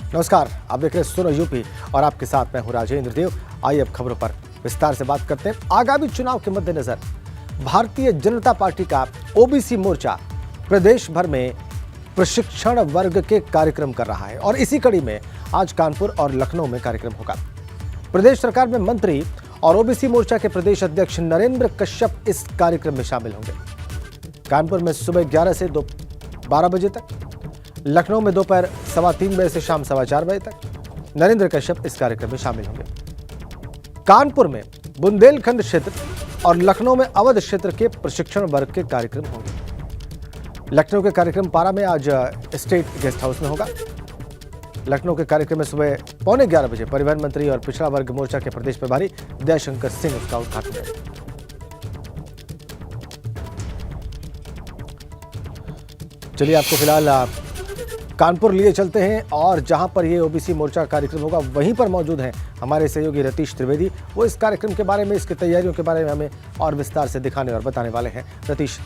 नमस्कार, आप देख रहे हैं सुनो यूपी और आपके साथ मैं हूं राजेंद्र देव। आइए अब खबरों पर विस्तार से बात करते हैं। आगामी चुनाव के मद्देनजर भारतीय जनता पार्टी का ओबीसी मोर्चा प्रदेश भर में प्रशिक्षण वर्ग के कार्यक्रम कर रहा है और इसी कड़ी में आज कानपुर और लखनऊ में कार्यक्रम होगा। प्रदेश सरकार में मंत्री और ओबीसी मोर्चा के प्रदेश अध्यक्ष नरेंद्र कश्यप इस कार्यक्रम में शामिल होंगे। कानपुर में सुबह 11 से 12 बजे तक, लखनऊ में दोपहर 3:15 बजे से शाम 4:15 बजे तक नरेंद्र कश्यप इस कार्यक्रम में शामिल होंगे। कानपुर में बुंदेलखंड क्षेत्र और लखनऊ में अवध क्षेत्र के प्रशिक्षण वर्ग के कार्यक्रम होंगे। लखनऊ के कार्यक्रम पारा में आज स्टेट गेस्ट हाउस में होगा। लखनऊ के कार्यक्रम में सुबह 11:15 बजे परिवहन मंत्री और पिछड़ा वर्ग मोर्चा के प्रदेश प्रभारी दयाशंकर सिंह उसका उद्घाटन करेंगे। चलिए आपको फिलहाल कानपुर लिए चलते हैं और जहां पर ये ओबीसी मोर्चा कार्यक्रम होगा वहीं पर मौजूद हैं हमारे सहयोगी रतीश त्रिवेदी। वो इस कार्यक्रम के बारे में, इसकी तैयारियों के बारे में हमें और विस्तार से दिखाने और बताने वाले हैं। रतीश।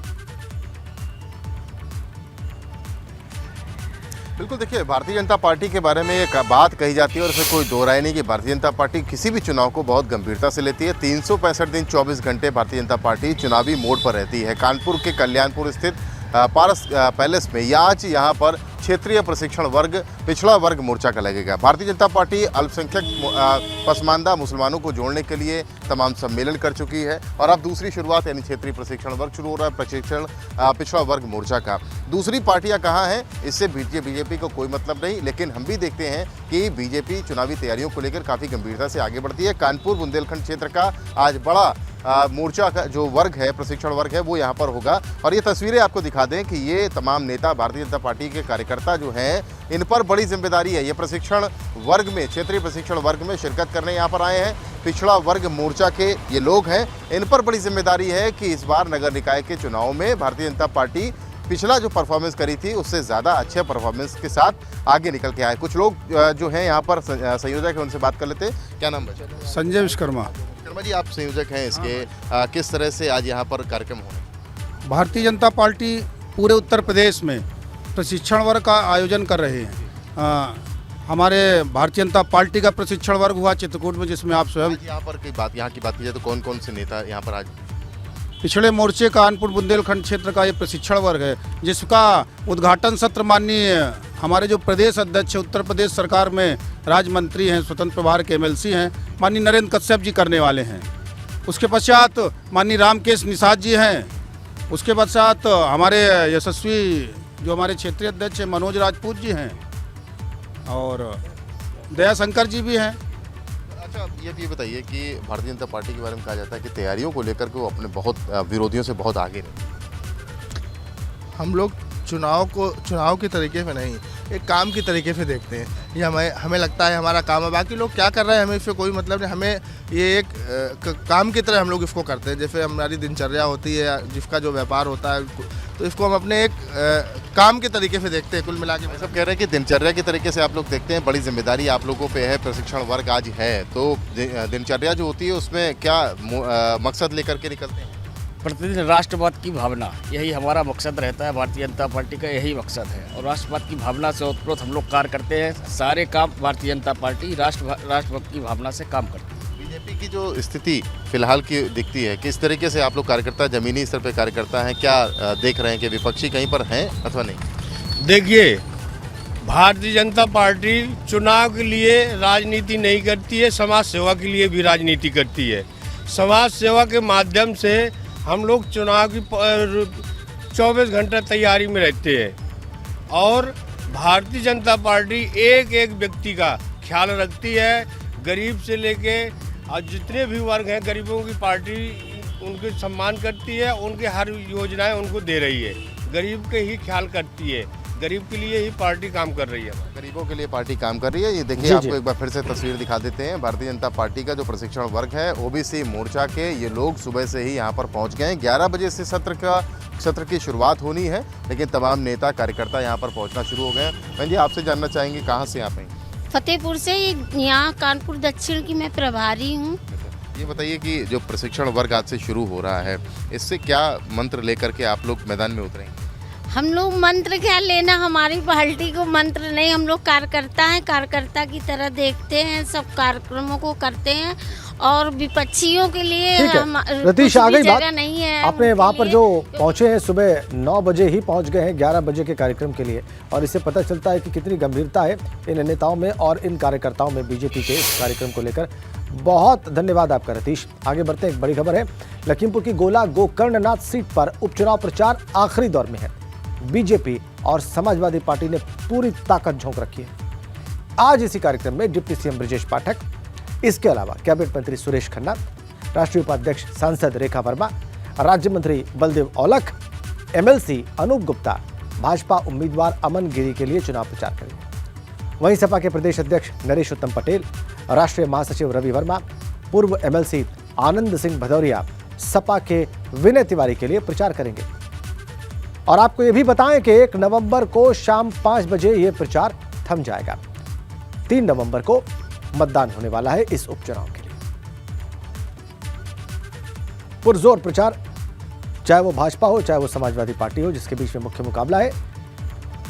बिल्कुल, देखिए, भारतीय जनता पार्टी के बारे में एक बात कही जाती है और इसमें कोई दो राय नहीं कि भारतीय जनता पार्टी किसी भी चुनाव को बहुत गंभीरता से लेती है। 365 दिन 24 घंटे भारतीय जनता पार्टी चुनावी मोड पर रहती है। कानपुर के कल्याणपुर स्थित पारस पैलेस में आज यहाँ पर क्षेत्रीय प्रशिक्षण वर्ग पिछड़ा वर्ग मोर्चा का लगेगा। भारतीय जनता पार्टी अल्पसंख्यक पसमानदा मुसलमानों को जोड़ने के लिए तमाम सम्मेलन कर चुकी है और अब दूसरी शुरुआत यानी क्षेत्रीय प्रशिक्षण वर्ग शुरू हो रहा है प्रशिक्षण पिछड़ा वर्ग मोर्चा का। दूसरी पार्टियां कहाँ हैं, इससे बीजेपी को कोई मतलब नहीं, लेकिन हम भी देखते हैं कि बीजेपी चुनावी तैयारियों को लेकर काफ़ी गंभीरता से आगे बढ़ती है। कानपुर बुंदेलखंड क्षेत्र का आज बड़ा मोर्चा का जो वर्ग है, प्रशिक्षण वर्ग है, वो यहाँ पर होगा। और ये तस्वीरें आपको दिखा दें कि ये तमाम नेता, भारतीय जनता पार्टी के कार्यकर्ता जो हैं, इन पर बड़ी जिम्मेदारी है। ये प्रशिक्षण वर्ग में, क्षेत्रीय प्रशिक्षण वर्ग में शिरकत करने यहाँ पर आए हैं। पिछड़ा वर्ग मोर्चा के ये लोग हैं, इन पर बड़ी जिम्मेदारी है कि इस बार नगर निकाय के चुनाव में भारतीय जनता पार्टी पिछला जो परफॉर्मेंस करी थी उससे ज़्यादा अच्छे परफॉर्मेंस के साथ आगे निकल के आए। कुछ लोग जो हैं यहाँ पर संयोजक हैं, उनसे बात कर लेते हैं। क्या नाम है? संजय विश्वकर्मा। विश्वकर्मा जी, आप संयोजक हैं इसके, किस तरह से आज यहाँ पर कार्यक्रम होने? भारतीय जनता पार्टी पूरे उत्तर प्रदेश में प्रशिक्षण वर्ग का आयोजन कर रहे हैं। हमारे भारतीय जनता पार्टी का प्रशिक्षण वर्ग हुआ चित्रकूट में, जिसमें आप स्वयं यहाँ की बात की जाए तो कौन कौन से नेता यहाँ पर आज? पिछड़े मोर्चे कानपुर बुंदेलखंड क्षेत्र का ये प्रशिक्षण वर्ग है, जिसका उद्घाटन सत्र माननीय हमारे जो प्रदेश अध्यक्ष उत्तर प्रदेश सरकार में राज्य मंत्री हैं, स्वतंत्र प्रभार के MLC हैं, माननीय नरेंद्र कश्यप जी करने वाले हैं। उसके पश्चात माननीय रामकेश निषाद जी हैं। उसके पश्चात हमारे यशस्वी जो हमारे क्षेत्रीय अध्यक्ष मनोज राजपूत जी हैं और दयाशंकर जी भी हैं। अच्छा, ये भी बताइए कि भारतीय जनता पार्टी के बारे में कहा जाता है कि तैयारियों को लेकर के वो अपने बहुत विरोधियों से बहुत आगे रहते। हम लोग चुनाव के तरीके से नहीं, एक काम के तरीके से देखते हैं। ये हमें लगता है हमारा काम है, बाकी लोग क्या कर रहे हैं हमें इससे कोई मतलब नहीं। हमें ये एक काम की तरह हम लोग इसको करते हैं। जैसे हमारी दिनचर्या होती है, जिसका जो व्यापार होता है, तो इसको हम अपने एक काम के तरीके से देखते हैं। कुल मिला के सब कह रहे हैं कि दिनचर्या के तरीके से आप लोग देखते हैं। बड़ी जिम्मेदारी आप लोगों पे है, प्रशिक्षण वर्ग आज है, तो दिनचर्या जो होती है उसमें क्या मकसद लेकर के निकलते हैं? प्रतिदिन राष्ट्रवाद की भावना, यही हमारा मकसद रहता है। भारतीय जनता पार्टी का यही मकसद है और राष्ट्रवाद की भावना से ओतप्रोत हम लोग कार्य करते हैं। सारे काम भारतीय जनता पार्टी राष्ट्रभक्त की भावना से काम करती है। बीजेपी की जो स्थिति फिलहाल की दिखती है, किस तरीके से आप लोग कार्यकर्ता, जमीनी स्तर पर कार्यकर्ता हैं, क्या देख रहे हैं कि विपक्षी कहीं पर हैं अथवा नहीं? देखिए, भारतीय जनता पार्टी चुनाव के लिए राजनीति नहीं करती है, समाज सेवा के लिए भी राजनीति करती है। समाज सेवा के माध्यम से हम लोग चुनाव की 24 घंटा तैयारी में रहते हैं और भारतीय जनता पार्टी एक एक व्यक्ति का ख्याल रखती है। गरीब से लेके और जितने भी वर्ग हैं, गरीबों की पार्टी उनके सम्मान करती है, उनके हर योजनाएं उनको दे रही है। गरीब के ही ख्याल करती है, गरीब के लिए ही पार्टी काम कर रही है। गरीबों के लिए पार्टी काम कर रही है। ये देखिए, आपको एक बार फिर से तस्वीर दिखा देते हैं। भारतीय जनता पार्टी का जो प्रशिक्षण वर्ग है, ओबीसी मोर्चा के ये लोग सुबह से ही यहाँ पर पहुँच गए हैं। 11 बजे से सत्र की शुरुआत होनी है, लेकिन तमाम नेता कार्यकर्ता यहाँ पर पहुँचना शुरू हो गए हैं। बहन जी, आपसे जानना चाहेंगे कहाँ से आप हैं? फतेहपुर से, यहाँ कानपुर दक्षिण की मैं प्रभारी हूँ। ये बताइए कि जो प्रशिक्षण वर्ग आज से शुरू हो रहा है, इससे क्या मंत्र लेकर के आप लोग मैदान में उतरेंगे? हम लोग मंत्र क्या लेना, हमारी पार्टी को मंत्र नहीं, हम लोग कार्यकर्ता हैं, कार्यकर्ता की तरह देखते हैं, सब कार्यक्रमों को करते हैं और विपक्षियों के लिए ठीक है रतीश, कुछ आ भी गई बात। जगह नहीं है आपने उनके वहाँ पर लिए। जो पहुँचे हैं सुबह 9 बजे ही पहुँच गए हैं 11 बजे के कार्यक्रम के लिए, और इससे पता चलता है कि कितनी गंभीरता है इन नेताओं में और इन कार्यकर्ताओं में बीजेपी के इस कार्यक्रम को लेकर। बहुत धन्यवाद आपका रतीश। आगे बढ़ते हैं, एक बड़ी खबर है। लखीमपुर की गोला गोकर्णनाथ सीट पर उपचुनाव प्रचार आखिरी दौर में है। बीजेपी और समाजवादी पार्टी ने पूरी ताकत झोंक रखी है। आज इसी कार्यक्रम में डिप्टी सीएम ब्रजेश पाठक, इसके अलावा कैबिनेट मंत्री सुरेश खन्ना, राष्ट्रीय उपाध्यक्ष सांसद रेखा वर्मा, राज्य मंत्री बलदेव औलख, एमएलसी अनूप गुप्ता भाजपा उम्मीदवार अमन गिरी के लिए चुनाव प्रचार करेंगे। वहीं सपा के प्रदेश अध्यक्ष नरेश उत्तम पटेल, राष्ट्रीय महासचिव रवि वर्मा, पूर्व एमएलसी आनंद सिंह भदौरिया सपा के विनय तिवारी के लिए प्रचार करेंगे। और आपको यह भी बताएं कि 1 नवंबर को शाम 5 बजे यह प्रचार थम जाएगा। 3 नवंबर को मतदान होने वाला है इस उपचुनाव के लिए। पुरजोर प्रचार, चाहे वो भाजपा हो चाहे वो समाजवादी पार्टी हो, जिसके बीच में मुख्य मुकाबला है।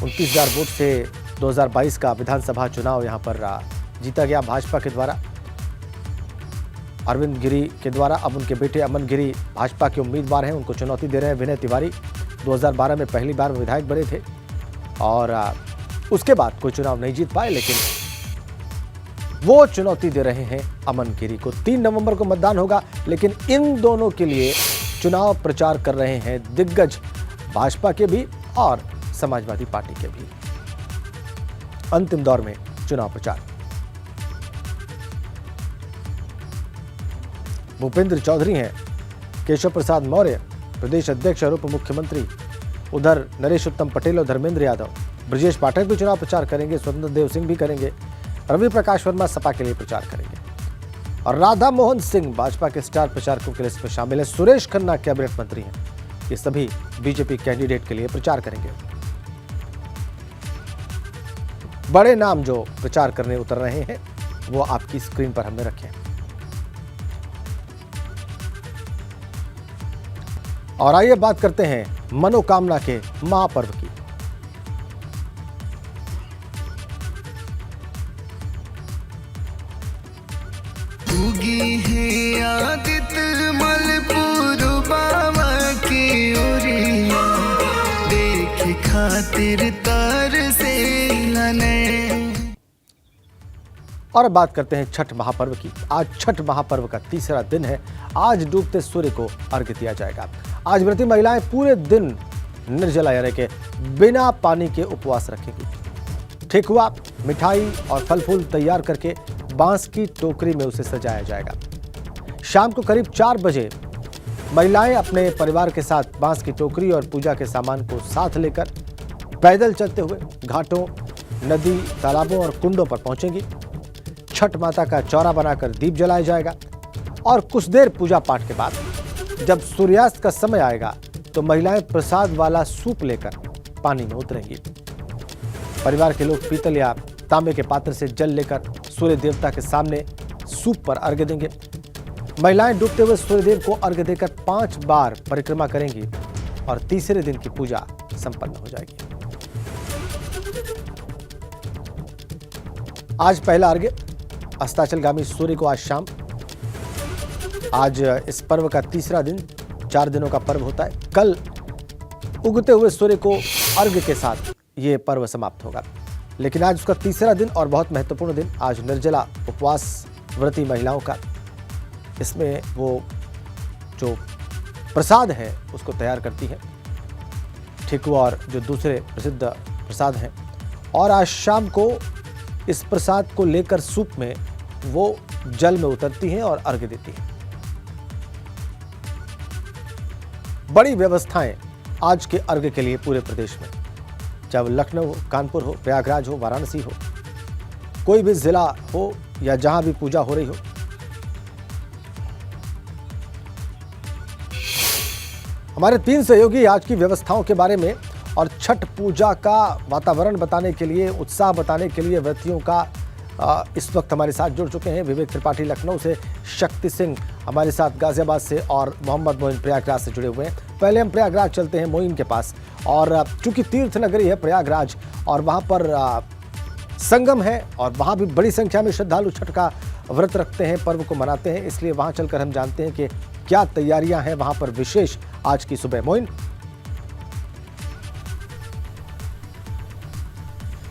29,000 वोट से 2022 का विधानसभा चुनाव यहां पर जीता गया भाजपा के द्वारा, अरविंद गिरी के द्वारा। अब उनके बेटे अमन गिरी भाजपा के उम्मीदवार हैं, उनको चुनौती दे रहे हैं विनय तिवारी। 2012 में पहली बार विधायक बने थे और उसके बाद कोई चुनाव नहीं जीत पाए, लेकिन वो चुनौती दे रहे हैं अमन गिरी को। 3 नवंबर को मतदान होगा, लेकिन इन दोनों के लिए चुनाव प्रचार कर रहे हैं दिग्गज भाजपा के भी और समाजवादी पार्टी के भी। अंतिम दौर में चुनाव प्रचार। भूपेंद्र चौधरी हैं, केशव प्रसाद मौर्य प्रदेश अध्यक्ष और उप मुख्यमंत्री, उधर नरेश उत्तम पटेल और धर्मेंद्र यादव, ब्रजेश पाठक भी चुनाव प्रचार करेंगे, स्वतंत्र देव सिंह भी करेंगे, रवि प्रकाश वर्मा सपा के लिए प्रचार करेंगे और राधा मोहन सिंह भाजपा के स्टार प्रचारकों के लिस्ट में शामिल है। सुरेश खन्ना कैबिनेट मंत्री हैं, ये सभी बीजेपी कैंडिडेट के लिए प्रचार करेंगे। बड़े नाम जो प्रचार करने उतर रहे हैं वो आपकी स्क्रीन पर हमने रखे हैं। और आइए बात करते हैं मनोकामना के महापर्व की। उगी है आदित्य मलपुर बाबा की ओरिया, देख खातिर तर से लने। और अब बात करते हैं छठ महापर्व की। आज छठ महापर्व का तीसरा दिन है। आज डूबते सूर्य को अर्घ्य दिया जाएगा। आज व्रती महिलाएं पूरे दिन निर्जला यानी कि बिना पानी के उपवास रखेंगी। ठेकुआ, मिठाई और फल फूल तैयार करके बांस की टोकरी में उसे सजाया जाएगा। शाम को करीब 4 बजे महिलाएं अपने परिवार के साथ बांस की टोकरी और पूजा के सामान को साथ लेकर पैदल चलते हुए घाटों, नदी, तालाबों और कुंडों पर पहुंचेंगी। छठ माता का चौरा बनाकर दीप जलाया जाएगा और कुछ देर पूजा पाठ के बाद जब सूर्यास्त का समय आएगा तो महिलाएं प्रसाद वाला सूप लेकर पानी में उतरेंगी। परिवार के लोग पीतल या तांबे के पात्र से जल लेकर सूर्य देवता के सामने सूप पर अर्घ्य देंगे। महिलाएं डूबते हुए सूर्यदेव को अर्घ्य देकर 5 बार परिक्रमा करेंगी और तीसरे दिन की पूजा संपन्न हो जाएगी। आज पहला अर्घ्य अस्ताचलगामी सूर्य को आज शाम। आज इस पर्व का तीसरा दिन, 4 दिनों का पर्व होता है। कल उगते हुए सूर्य को अर्घ्य के साथ ये पर्व समाप्त होगा, लेकिन आज उसका तीसरा दिन और बहुत महत्वपूर्ण दिन। आज निर्जला उपवास व्रती महिलाओं का, इसमें वो जो प्रसाद है उसको तैयार करती है, ठेकुआ और जो दूसरे प्रसिद्ध प्रसाद हैं। और आज शाम को इस प्रसाद को लेकर सूप में वो जल में उतरती हैं और अर्घ्य देती हैं। बड़ी व्यवस्थाएं आज के अर्घ्य के लिए पूरे प्रदेश में, चाहे वो लखनऊ हो, कानपुर हो, प्रयागराज हो, वाराणसी हो, कोई भी जिला हो या जहां भी पूजा हो रही हो। हमारे 3 सहयोगी आज की व्यवस्थाओं के बारे में और छठ पूजा का वातावरण बताने के लिए, उत्साह बताने के लिए व्रतियों का इस वक्त हमारे साथ जुड़ चुके हैं। विवेक त्रिपाठी लखनऊ से, शक्ति सिंह हमारे साथ गाजियाबाद से और मोहम्मद मोइन प्रयागराज से जुड़े हुए हैं। पहले हम प्रयागराज चलते हैं मोइन के पास। और चूंकि तीर्थ नगरी है प्रयागराज और वहाँ पर संगम है और वहाँ भी बड़ी संख्या में श्रद्धालु छठ का व्रत रखते हैं, पर्व को मनाते हैं, इसलिए वहाँ चलकर हम जानते हैं कि क्या तैयारियां हैं वहाँ पर विशेष आज की सुबह। मोइन,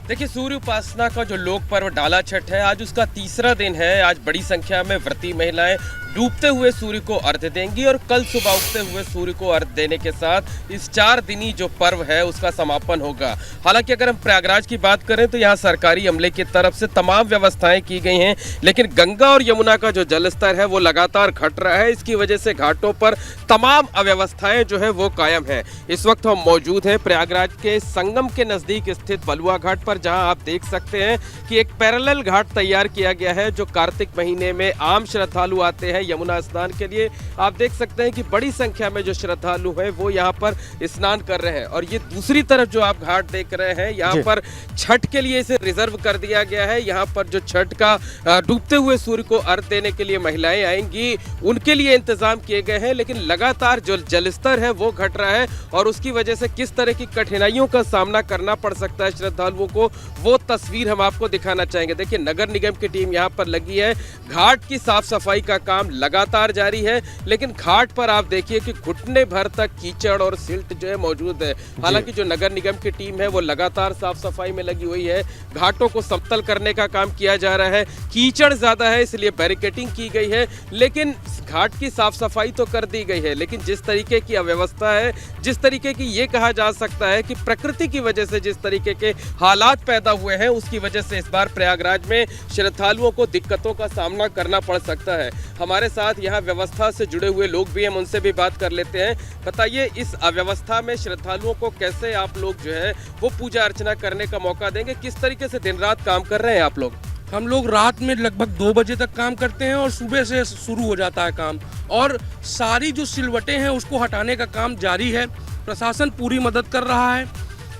देखिए, सूर्य उपासना का जो लोक पर्व डाला छठ है, आज उसका तीसरा दिन है। आज बड़ी संख्या में व्रती महिलाएं डूबते हुए सूर्य को अर्घ्य देंगी और कल सुबह उगते हुए सूर्य को अर्घ्य देने के साथ इस 4 दिनी जो पर्व है उसका समापन होगा। हालांकि अगर हम प्रयागराज की बात करें तो यहाँ सरकारी अमले की तरफ से तमाम व्यवस्थाएं की गई हैं, लेकिन गंगा और यमुना का जो जलस्तर है वो लगातार घट रहा है। इसकी वजह से घाटों पर तमाम अव्यवस्थाएं जो है वो कायम है। इस वक्त हम मौजूद हैं प्रयागराज के संगम के नजदीक स्थित बलुआ घाट पर, जहां आप देख सकते हैं कि एक पैरेलल घाट तैयार किया गया है जो कार्तिक महीने में आम श्रद्धालु आते हैं यमुना स्नान के लिए। आप देख सकते हैं कि बड़ी संख्या में जो श्रद्धालु हैं वो यहाँ पर स्नान कर रहे हैं। और ये दूसरी तरफ जो आप घाट देख रहे हैं, यहाँ पर छठ के लिए इसे रिजर्व कर दिया गया है। यहाँ पर जो छठ का डूबते हुए सूर्य को अर्घ देने के लिए महिलाएं आएंगी, उनके लिए इंतजाम किए गए हैं। लेकिन लगातार जो जलस्तर है वो घट रहा है और उसकी वजह से किस तरह की कठिनाइयों का सामना करना पड़ सकता है श्रद्धालुओं को, वो तस्वीर हम आपको दिखाना चाहेंगे। देखिए, नगर निगम की टीम यहाँ पर लगी है, घाट की साफ सफाई का काम लगातार जारी है, लेकिन घाट पर आप देखिए कि घुटने भर तक कीचड़ और सिल्ट जो है मौजूद है। हालांकि जो नगर निगम की टीम है वो लगातार साफ सफाई में लगी हुई है। घाटों को समतल करने का काम किया जा रहा है। कीचड़ ज्यादा है इसलिए बैरिकेडिंग की गई है, लेकिन घाट की साफ सफाई तो कर दी गई है। लेकिन जिस तरीके की अव्यवस्था है, जिस तरीके की ये कहा जा सकता है कि प्रकृति की वजह से जिस तरीके के हालात पैदा हुए हैं, उसकी वजह से इस बार प्रयागराज में श्रद्धालुओं को दिक्कतों का सामना करना पड़ सकता है। हमारे साथ यहाँ व्यवस्था से जुड़े हुए लोग भी हैं, उनसे भी बात कर लेते हैं। बताइए, इस अव्यवस्था में श्रद्धालुओं को कैसे आप लोग जो है वो पूजा अर्चना करने का मौका देंगे? किस तरीके से दिन रात काम कर रहे हैं आप लोग? हम लोग रात में लगभग 2 बजे तक काम करते हैं और सुबह से शुरू हो जाता है काम। और सारी जो सिलवटें हैं उसको हटाने का काम जारी है। प्रशासन पूरी मदद कर रहा है,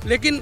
लेकिन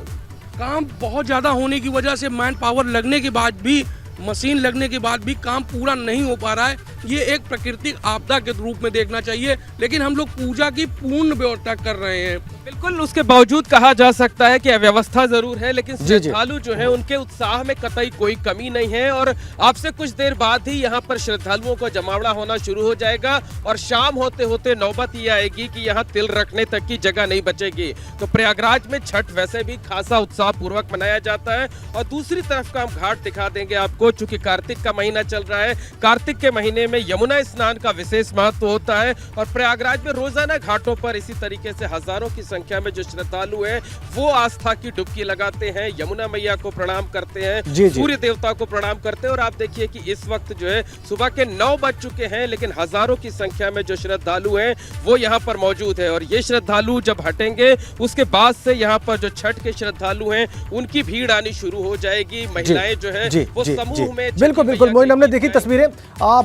काम बहुत ज़्यादा होने की वजह से मैन पावर लगने के बाद भी, मशीन लगने के बाद भी काम पूरा नहीं हो पा रहा है। ये एक प्राकृतिक आपदा के रूप में देखना चाहिए, लेकिन हम लोग पूजा की पूर्ण व्यवस्था कर रहे हैं। बिल्कुल, उसके बावजूद कहा जा सकता है कि अव्यवस्था जरूर है, लेकिन श्रद्धालु जो है उनके उत्साह में कतई कोई कमी नहीं है। और आपसे कुछ देर बाद ही यहाँ पर श्रद्धालुओं का जमावड़ा होना शुरू हो जाएगा और शाम होते होते नौबत ये आएगी कि यहाँ तिल रखने तक की जगह नहीं बचेगी। तो प्रयागराज में छठ वैसे भी खासा उत्साह पूर्वक मनाया जाता है। और दूसरी तरफ का हम घाट दिखा देंगे आपको, चूंकि कार्तिक का महीना चल रहा है। कार्तिक के महीने में यमुना स्नान का विशेष महत्व होता है और प्रयागराज में रोजाना घाटों पर इसी तरीके से हजारों की संख्या में जो श्रद्धालु हैं वो आस्था की डुबकी लगाते हैं, यमुना मैया को प्रणाम करते हैं, सूर्य देवता को प्रणाम करते हैं। और आप देखिए कि इस वक्त जो है सुबह के 9 बज चुके हैं, लेकिन हजारों की संख्या में जो श्रद्धालु हैं वो यहाँ पर मौजूद है। और ये श्रद्धालु जब हटेंगे उसके बाद से यहाँ पर जो छठ के श्रद्धालु हैं उनकी भीड़ आनी शुरू हो जाएगी। महिलाएं जो है वो समूह में, बिल्कुल बिल्कुल मोइन, हमने देखी तस्वीरें,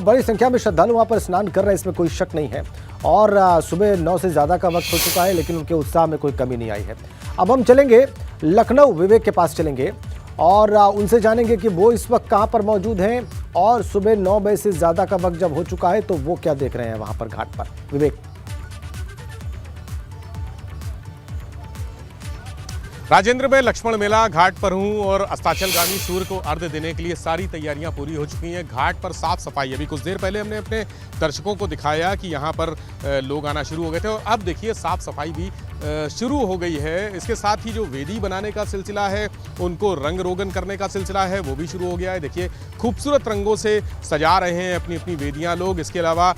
बड़ी संख्या में श्रद्धालु वहां पर स्नान कर रहे हैं, इसमें कोई शक नहीं है। और सुबह 9 से ज़्यादा का वक्त हो चुका है, लेकिन उनके उत्साह में कोई कमी नहीं आई है। अब हम चलेंगे लखनऊ, विवेक के पास चलेंगे और उनसे जानेंगे कि वो इस वक्त कहां पर मौजूद हैं और सुबह 9 बजे से ज़्यादा का वक्त जब हो चुका है तो वो क्या देख रहे हैं वहां पर घाट पर। विवेक। राजेंद्र, मैं लक्ष्मण मेला घाट पर हूं और अस्ताचलगामी सूर्य को अर्घ्य देने के लिए सारी तैयारियां पूरी हो चुकी हैं। घाट पर साफ सफाई, अभी कुछ देर पहले हमने अपने दर्शकों को दिखाया कि यहां पर लोग आना शुरू हो गए थे और अब देखिए साफ सफाई भी शुरू हो गई है। इसके साथ ही जो वेदी बनाने का सिलसिला है, उनको रंग रोगन करने का सिलसिला है, वो भी शुरू हो गया है। देखिए खूबसूरत रंगों से सजा रहे हैं अपनी अपनी वेदियां लोग। इसके अलावा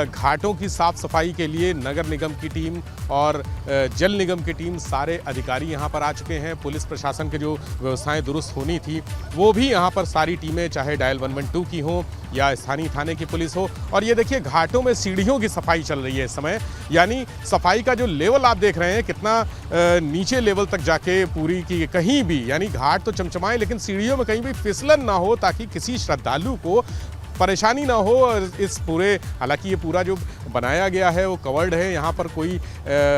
घाटों की साफ सफाई के लिए नगर निगम की टीम और जल निगम की टीम, सारे अधिकारी यहाँ पर आ चुके हैं। पुलिस प्रशासन के जो व्यवस्थाएं दुरुस्त होनी थी वो भी यहाँ पर सारी टीमें, चाहे डायल 112 की हो या स्थानीय थाने की पुलिस हो। और ये देखिए घाटों में सीढ़ियों की सफाई चल रही है इस समय, यानी सफाई का जो लेवल आप देख रहे हैं कितना नीचे लेवल तक जाके पूरी की, कहीं भी यानी घाट तो चमचमाए लेकिन सीढ़ियों में कहीं भी फिसलन ना हो, ताकि किसी श्रद्धालु को परेशानी ना हो। इस पूरे, हालांकि ये पूरा जो बनाया गया है वो कवर्ड है, यहाँ पर कोई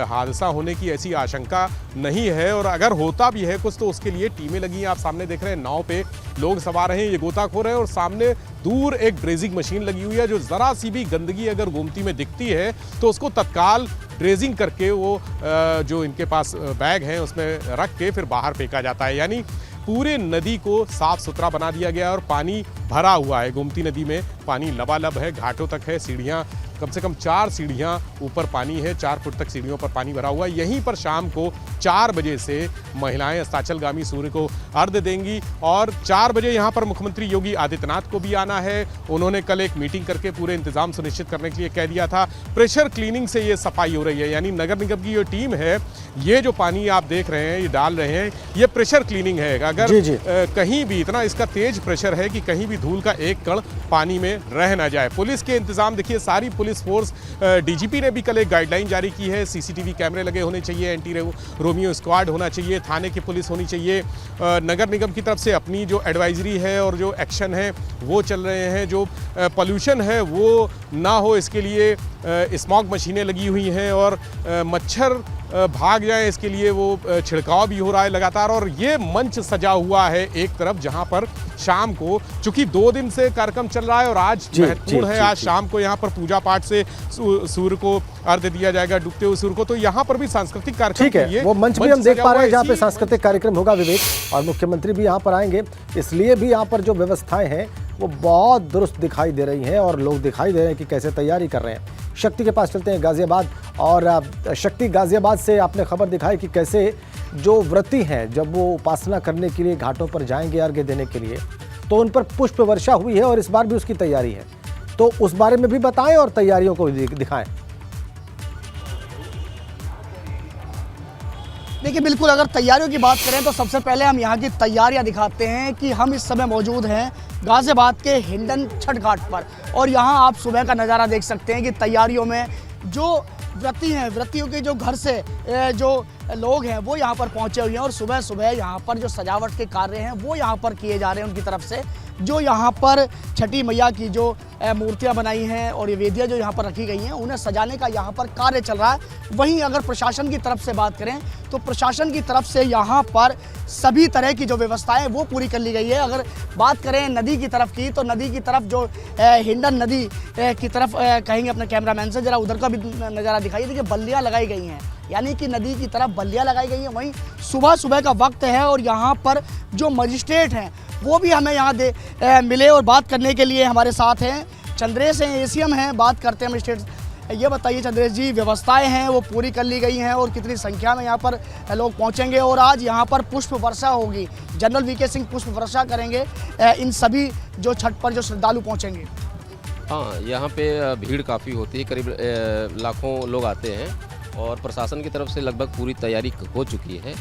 हादसा होने की ऐसी आशंका नहीं है। और अगर होता भी है कुछ तो उसके लिए टीमें लगी हैं। आप सामने देख रहे हैं नाव पे लोग सवार हैं, ये गोताखोर है और सामने दूर एक ड्रेजिंग मशीन लगी हुई है जो ज़रा सी भी गंदगी अगर गोमती में दिखती है तो उसको तत्काल ड्रेजिंग करके वो जो इनके पास बैग हैं उसमें रख के फिर बाहर फेंका जाता है। यानी पूरे नदी को साफ सुथरा बना दिया गया है और पानी भरा हुआ है। गोमती नदी में पानी लबालब है, घाटों तक है, सीढ़ियाँ कम से कम 4 सीढ़ियाँ ऊपर पानी है, 4 फुट तक सीढ़ियों पर पानी भरा हुआ है। यहीं पर शाम को 4 बजे से महिलाएं अस्ताचलगामी सूर्य को अर्घ्य देंगी और 4 बजे यहाँ पर मुख्यमंत्री योगी आदित्यनाथ को भी आना है। उन्होंने कल एक मीटिंग करके पूरे इंतजाम सुनिश्चित करने के लिए कह दिया था। प्रेशर क्लीनिंग से ये सफाई हो रही है, यानी नगर निगम की जो टीम है, ये जो पानी आप देख रहे हैं, ये डाल रहे हैं, ये प्रेशर क्लीनिंग है। अगर कहीं भी इतना इसका तेज प्रेशर है कि कहीं भी धूल का एक कण पानी में रह ना जाए। पुलिस के इंतजाम देखिए, सारी पुलिस फोर्स, डीजीपी ने भी कल एक गाइडलाइन जारी की है। सीसीटीवी कैमरे लगे होने चाहिए, एंटी रोमियो स्क्वाड होना चाहिए, थाने की पुलिस होनी चाहिए। नगर निगम की तरफ से अपनी जो एडवाइजरी है और जो एक्शन है वो चल रहे हैं। जो पोल्यूशन है वो ना हो, इसके लिए स्मॉग मशीनें लगी हुई हैं और मच्छर भाग जाए इसके लिए वो छिड़काव भी हो रहा है लगातार। और ये मंच सजा हुआ है एक तरफ, जहां पर शाम को, चूंकि 2 दिन से कार्यक्रम चल रहा है और आज महत्वपूर्ण है, आज शाम को यहाँ पर पूजा पाठ से सूर्य को अर्घ्य दिया जाएगा, डूबते हुए सूर्य को। तो यहाँ पर भी सांस्कृतिक कार्यक्रम, ठीक है, वो मंच भी हम देख पा रहे हैं जहाँ पे सांस्कृतिक कार्यक्रम होगा विवेक, और मुख्यमंत्री भी यहाँ पर आएंगे। इसलिए भी यहाँ पर जो व्यवस्थाएं हैं वो बहुत दुरुस्त दिखाई दे रही हैं और लोग दिखाई दे रहे हैं कि कैसे तैयारी कर रहे हैं। शक्ति के पास चलते हैं गाजियाबाद, और शक्ति, गाजियाबाद से आपने खबर दिखाई कि कैसे जो व्रती हैं जब वो उपासना करने के लिए घाटों पर जाएंगे अर्घ्य देने के लिए, तो उन पर पुष्प वर्षा हुई है और इस बार भी उसकी तैयारी है। तो उस बारे में भी बताएं और तैयारियों को भी दिखाएं। देखिए, बिल्कुल अगर तैयारियों की बात करें तो सबसे पहले हम यहाँ की तैयारियाँ दिखाते हैं कि हम इस समय मौजूद हैं गाजियाबाद के हिंडन छठ घाट पर, और यहाँ आप सुबह का नज़ारा देख सकते हैं कि तैयारियों में जो व्रती हैं, व्रतियों के जो घर से जो लोग हैं वो यहाँ पर पहुँचे हुए हैं, और सुबह सुबह यहाँ पर जो सजावट के कार्य हैं वो यहाँ पर किए जा रहे हैं उनकी तरफ से। जो यहाँ पर छठी मैया की जो मूर्तियाँ बनाई हैं और ये वेदियाँ जो यहाँ पर रखी गई हैं, उन्हें सजाने का यहाँ पर कार्य चल रहा है। वहीं अगर प्रशासन की तरफ से बात करें तो प्रशासन की तरफ से यहाँ पर सभी तरह की जो व्यवस्थाएं वो पूरी कर ली गई है। अगर बात करें नदी की तरफ की, तो नदी की तरफ जो हिंडन नदी की तरफ कहेंगे अपने कैमरामैन से, जरा उधर का भी नज़ारा दिखाइए। देखिए, बल्लियाँ लगाई गई हैं, यानी कि नदी की तरफ बल्लियाँ लगाई गई हैं। वहीं सुबह सुबह का वक्त है और यहाँ पर जो मजिस्ट्रेट हैं वो भी हमें यहाँ मिले और बात करने के लिए हमारे साथ हैं। चंद्रेश हैं, एसीएम हैं, बात करते हैं मजिस्ट्रेट। ये बताइए चंद्रेश जी, व्यवस्थाएं हैं वो पूरी कर ली गई हैं और कितनी संख्या में यहाँ पर लोग पहुँचेंगे, और आज यहाँ पर पुष्प वर्षा होगी, जनरल वीके सिंह पुष्प वर्षा करेंगे इन सभी जो छठ पर जो श्रद्धालु पहुँचेंगे? हाँ, यहाँ पे भीड़ काफ़ी होती है, करीब लाखों लोग आते हैं और प्रशासन की तरफ से लगभग पूरी तैयारी हो चुकी है।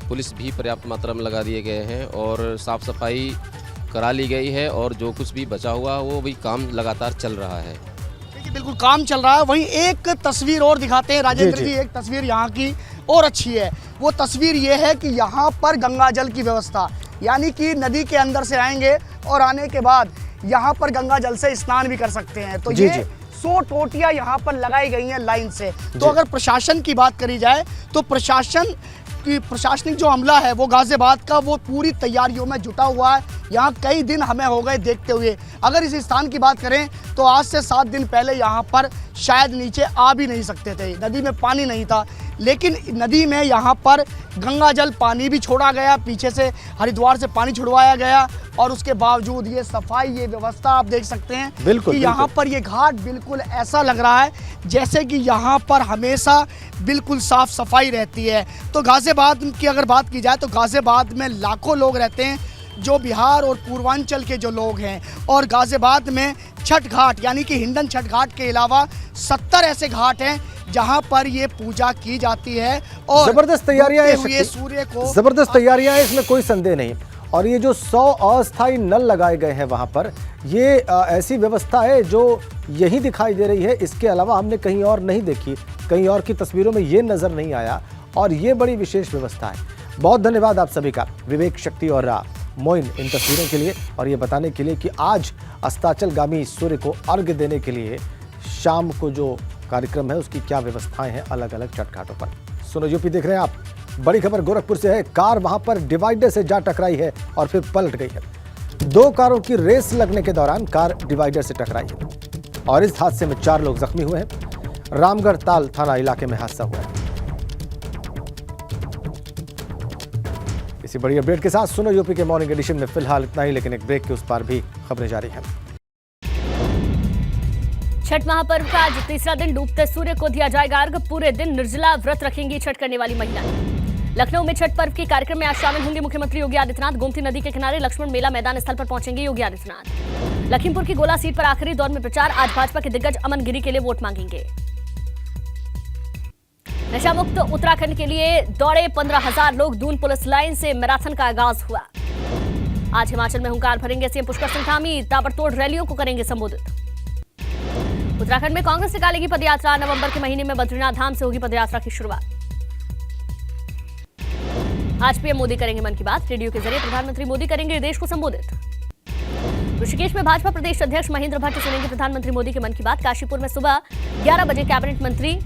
पुलिस भी पर्याप्त मात्रा में लगा दिए गए हैं और साफ़ सफाई करा ली गई है, और जो कुछ भी बचा हुआ वो भी काम लगातार चल रहा है। देखिए, बिल्कुल काम चल रहा है। वहीं एक तस्वीर और दिखाते हैं राजेंद्र जी, एक तस्वीर यहाँ की और अच्छी है। वो तस्वीर ये है कि यहाँ पर गंगा जल की व्यवस्था, यानी कि नदी के अंदर से आएंगे और आने के बाद यहाँ पर गंगा जल से स्नान भी कर सकते हैं। तो ये 100 टोटियाँ यहाँ पर लगाई गई हैं लाइन से। तो अगर प्रशासन की बात करी जाए तो प्रशासनिक जो अमला है वो गाजियाबाद का वो पूरी तैयारियों में जुटा हुआ है। यहाँ कई दिन हमें हो गए देखते हुए। अगर इस स्थान की बात करें तो आज से 7 दिन पहले यहाँ पर शायद नीचे आ भी नहीं सकते थे, नदी में पानी नहीं था, लेकिन नदी में यहाँ पर गंगा जल पानी भी छोड़ा गया, पीछे से हरिद्वार से पानी छुड़वाया गया, और उसके बावजूद ये सफाई, ये व्यवस्था आप देख सकते हैं कि यहाँ पर ये घाट बिल्कुल ऐसा लग रहा है जैसे कि यहाँ पर हमेशा बिल्कुल साफ सफाई रहती है। तो गाजियाबाद की अगर बात की जाए तो गाजियाबाद में लाखों लोग रहते हैं जो बिहार और पूर्वांचल के जो लोग हैं, और गाजियाबाद में छठ घाट यानी कि हिंडन छठ घाट के अलावा 70 ऐसे घाट हैं जहां पर ये पूजा की जाती है। और जबरदस्त तैयारियां हैं, सूर्य को जबरदस्त तैयारियां हैं, इसमें कोई संदेह नहीं। और ये जो 100 अस्थायी नल लगाए गए हैं वहां पर, ये ऐसी व्यवस्था है जो यही दिखाई दे रही है, इसके अलावा हमने कहीं और नहीं देखी, कहीं और की तस्वीरों में ये नजर नहीं आया, और ये बड़ी विशेष व्यवस्था है। बहुत धन्यवाद आप सभी का, विवेक, शक्ति और मोइन, इन तस्वीरों के लिए और ये बताने के लिए कि आज अस्ताचलगामी सूर्य को अर्घ्य देने के लिए शाम को जो कार्यक्रम है उसकी क्या व्यवस्थाएं हैं अलग अलग छठ घाटों पर। सुनो यूपी देख रहे हैं आप। बड़ी खबर गोरखपुर से है। कार वहां पर डिवाइडर से जा टकराई है और फिर पलट गई है। 2 कारों की रेस लगने के दौरान कार डिवाइडर से टकराई है और इस हादसे में 4 लोग जख्मी हुए हैं। रामगढ़ ताल थाना इलाके में हादसा हुआ है। इसी बड़ी अपडेट के साथ सुनो यूपी के मॉर्निंग एडिशन में फिलहाल इतना ही, लेकिन एक ब्रेक के उस पार भी खबरें जारी हैं। छठ महापर्व का आज तीसरा दिन डूबते सूर्य को दिया जाएगा अर्घ। पूरे दिन निर्जला व्रत रखेंगी छठ करने वाली महिलाएं। लखनऊ में छठ पर्व के कार्यक्रम में आज शामिल होंगे मुख्यमंत्री योगी आदित्यनाथ। गोमती नदी के किनारे लक्ष्मण मेला मैदान स्थल पर पहुंचेंगे योगी आदित्यनाथ। लखीमपुर की गोला सीट पर आखिरी दौर में प्रचार। आज भाजपा के दिग्गज अमन गिरी के लिए वोट मांगेंगे। नशा मुक्त उत्तराखंड के लिए दौड़े 15,000 लोग। दून पुलिस लाइन से मैराथन का आगाज हुआ। आज हिमाचल में हुंकार भरेंगे सीएम पुष्कर सिंह धामी। ताबड़तोड़ रैलियों को करेंगे संबोधित। उत्तराखंड में कांग्रेस निकालेगी पदयात्रा। नवंबर के महीने में बद्रीनाथ धाम से होगी पदयात्रा की शुरुआत। आज पीएम मोदी करेंगे मन की बात। रेडियो के जरिए प्रधानमंत्री मोदी करेंगे देश को संबोधित। ऋषिकेश में भाजपा प्रदेश अध्यक्ष महेंद्र भट्ट सुनेंगे प्रधानमंत्री मोदी के मन की बात। काशीपुर में सुबह 11 बजे कैबिनेट मंत्री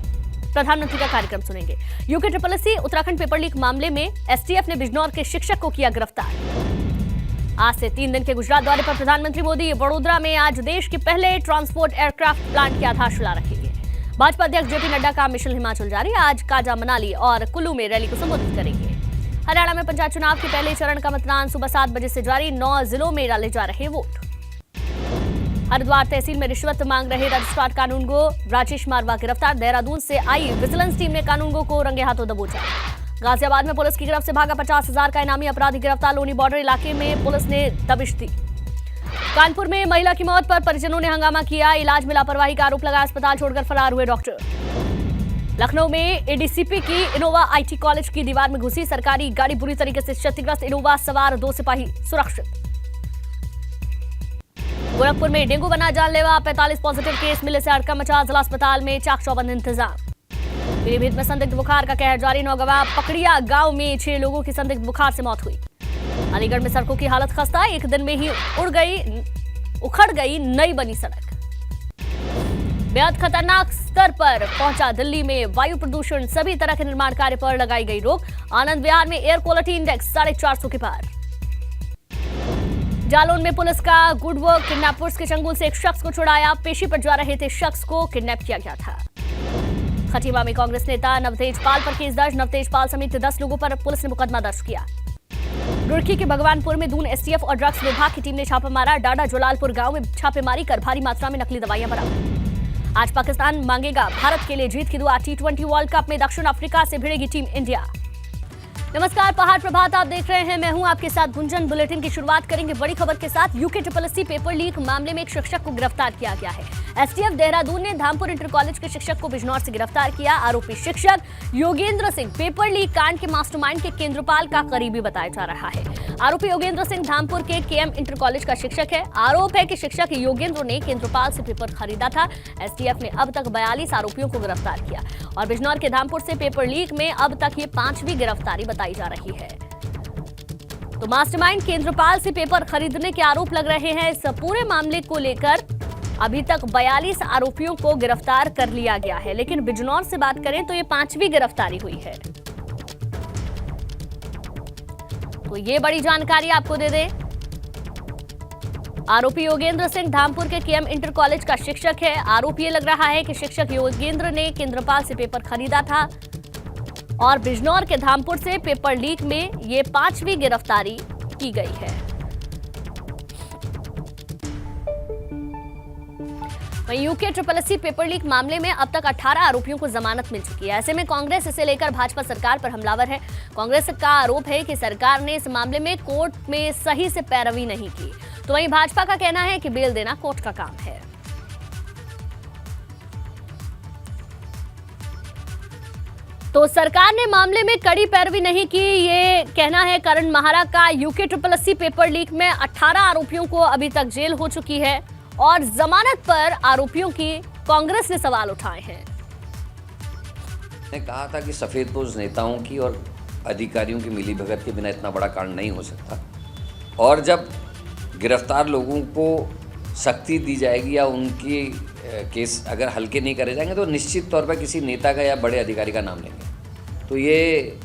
प्रधानमंत्री का कार्यक्रम सुनेंगे। UK SSSC Uttarakhand paper leak मामले में एसटीएफ ने बिजनौर के शिक्षक को किया गिरफ्तार। आज से 3 दिन के गुजरात दौरे पर प्रधानमंत्री मोदी वडोदरा में आज देश के पहले ट्रांसपोर्ट एयरक्राफ्ट प्लांट की आधारशिला रखेंगे। भाजपा अध्यक्ष जेपी नड्डा का मिशन हिमाचल जारी। आज काजा, मनाली और कुल्लू में रैली को संबोधित करेंगे। हरियाणा में पंचायत चुनाव के पहले चरण का मतदान सुबह 7 बजे से जारी। 9 जिलों में डाले जा रहे वोट। हरिद्वार तहसील में रिश्वत मांग रहे रजिस्ट्रार कानूनगो राजेश मारवा गिरफ्तार। देहरादून से आई विजिलेंस टीम ने कानूनगो को रंगे हाथों दबोचा। गाजियाबाद में पुलिस की गिरफ्त से भागा 50,000 का इनामी अपराधी गिरफ्तार। लोनी बॉर्डर इलाके में पुलिस ने दबिश दी। कानपुर में महिला की मौत पर परिजनों ने हंगामा किया। इलाज में लापरवाही का आरोप लगा। अस्पताल छोड़कर फरार हुए डॉक्टर। लखनऊ में एडीसीपी की इनोवा आईटी कॉलेज की दीवार में घुसी सरकारी गाड़ी। बुरी तरीके से क्षतिग्रस्त। इनोवा सवार 2 सिपाही सुरक्षित। गोरखपुर में डेंगू बना जानलेवा। 45 पॉजिटिव केस मिले से हड़कंप मचा। जिला अस्पताल में चाक चौबंद इंतजाम। पीलीभीत में संदिग्ध बुखार का कहर जारी। नौगवा पकड़िया गांव में 6 लोगों की संदिग्ध बुखार से मौत हुई। अलीगढ़ में सड़कों की हालत खस्ता। एक दिन में ही उखड़ गई नई बनी सड़क। बेहद खतरनाक स्तर पर पहुंचा दिल्ली में वायु प्रदूषण। सभी तरह के निर्माण कार्य पर लगाई गई रोक। आनंद विहार में एयर क्वालिटी इंडेक्स 450 के पार। जालौन में पुलिस का गुड वर्क। किडनैपर्स के चंगुल से एक शख्स को छुड़ाया। पेशी पर जा रहे थे शख्स को किडनैप किया गया था। खटीमा में कांग्रेस नेता नवतेज पाल पर केस दर्ज। नवतेज पाल समेत 10 लोगों पर पुलिस ने मुकदमा दर्ज किया। रुड़की के भगवानपुर में दून एसटीएफ और ड्रग्स विभाग की टीम ने छापा मारा। डाडा जोलालपुर गांव में छापेमारी कर भारी मात्रा में नकली दवाइयां बरामद। आज पाकिस्तान मांगेगा भारत के लिए जीत की दुआ। T20 वर्ल्ड कप में दक्षिण अफ्रीका से भिड़ेगी टीम इंडिया। नमस्कार, पहाड़ प्रभात आप देख रहे हैं। मैं हूं आपके साथ गुंजन। बुलेटिन की शुरुआत करेंगे बड़ी खबर के साथ। यूके SSSC पेपर लीक मामले में एक शिक्षक को गिरफ्तार किया गया है। एसटीएफ देहरादून ने धामपुर इंटर कॉलेज के शिक्षक को बिजनौर से गिरफ्तार किया। आरोपी शिक्षक योगेंद्र सिंह पेपर लीक कांड के मास्टरमाइंड के केंद्रपाल का करीबी बताया जा रहा है। आरोपी योगेंद्र सिंह धामपुर के KM इंटर कॉलेज का शिक्षक है। आरोप है कि शिक्षक योगेंद्र ने केंद्रपाल से पेपर खरीदा था। एसटीएफ ने अब तक 42 आरोपियों को गिरफ्तार किया और बिजनौर के धामपुर से पेपर लीक में अब तक ये 5वीं गिरफ्तारी बताई जा रही है। तो मास्टरमाइंड केंद्रपाल से पेपर खरीदने के आरोप लग रहे हैं। इस पूरे मामले को लेकर अभी तक 42 आरोपियों को गिरफ्तार कर लिया गया है, लेकिन बिजनौर से बात करें तो ये 5वीं गिरफ्तारी हुई है। तो ये बड़ी जानकारी आपको दे दें। आरोपी योगेंद्र सिंह धामपुर के KM इंटर कॉलेज का शिक्षक है। आरोप ये लग रहा है कि शिक्षक योगेंद्र ने केंद्रपाल से पेपर खरीदा था और बिजनौर के धामपुर से पेपर लीक में ये 5वीं गिरफ्तारी की गई है। वहीं यूके SSSC पेपर लीक मामले में अब तक 18 आरोपियों को जमानत मिल चुकी है। ऐसे में कांग्रेस इसे लेकर भाजपा सरकार पर हमलावर है। कांग्रेस का आरोप है कि सरकार ने इस मामले में कोर्ट में सही से पैरवी नहीं की। तो वहीं भाजपा का कहना है कि बेल देना कोर्ट का काम है। तो सरकार ने मामले में कड़ी पैरवी नहीं की, ये कहना है करण महारा का। यूके SSSC पेपर लीक में 18 आरोपियों को अभी तक जेल हो चुकी है और जमानत पर आरोपियों की कांग्रेस ने सवाल उठाए हैं। ने कहा था कि सफेदपोश नेताओं की और अधिकारियों की मिलीभगत के बिना इतना बड़ा कांड नहीं हो सकता और जब गिरफ्तार लोगों को सख्ती दी जाएगी या उनकी केस अगर हल्के नहीं करे जाएंगे तो निश्चित तौर पर किसी नेता का या बड़े अधिकारी का नाम लेंगे। तो ये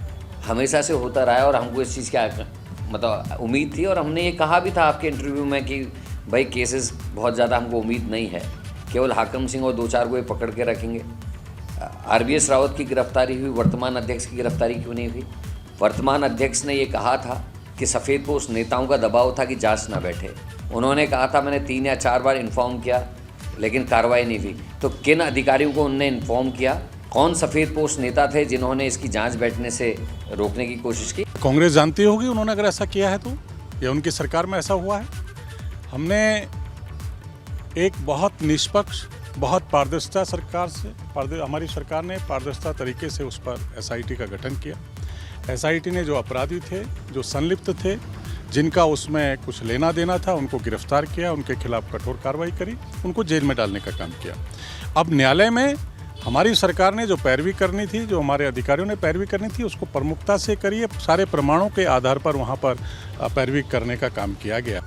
हमेशा से होता रहा है और हमको इस चीज़ की मतलब उम्मीद थी और हमने ये कहा भी था आपके इंटरव्यू में कि भाई केसेस बहुत ज़्यादा हमको उम्मीद नहीं है, केवल हाकम सिंह और 2-4 को पकड़ के रखेंगे RBS रावत की गिरफ्तारी हुई, वर्तमान अध्यक्ष की गिरफ्तारी क्यों नहीं हुई? वर्तमान अध्यक्ष ने ये कहा था कि सफ़ेदपोश नेताओं का दबाव था कि जांच ना बैठे। उन्होंने कहा था मैंने 3 या 4 बार इन्फॉर्म किया लेकिन कार्रवाई नहीं हुई। तो किन अधिकारियों को उनने इन्फॉर्म किया? कौन सफ़ेदपोश नेता थे जिन्होंने इसकी जांच बैठने से रोकने की कोशिश की? कांग्रेस जानती होगी उन्होंने अगर ऐसा किया है तो, या उनकी सरकार में ऐसा हुआ है। हमने एक बहुत निष्पक्ष, बहुत पारदर्शिता सरकार से हमारी सरकार ने पारदर्शिता तरीके से उस पर SIT का गठन किया। SIT ने जो अपराधी थे, जो संलिप्त थे, जिनका उसमें कुछ लेना देना था, उनको गिरफ्तार किया, उनके खिलाफ कठोर कार्रवाई करी, उनको जेल में डालने का काम किया। अब न्यायालय में हमारी सरकार ने जो पैरवी करनी थी, जो हमारे अधिकारियों ने पैरवी करनी थी, उसको प्रमुखता से करी। सारे प्रमाणों के आधार पर वहाँ पर पैरवी करने का काम किया गया।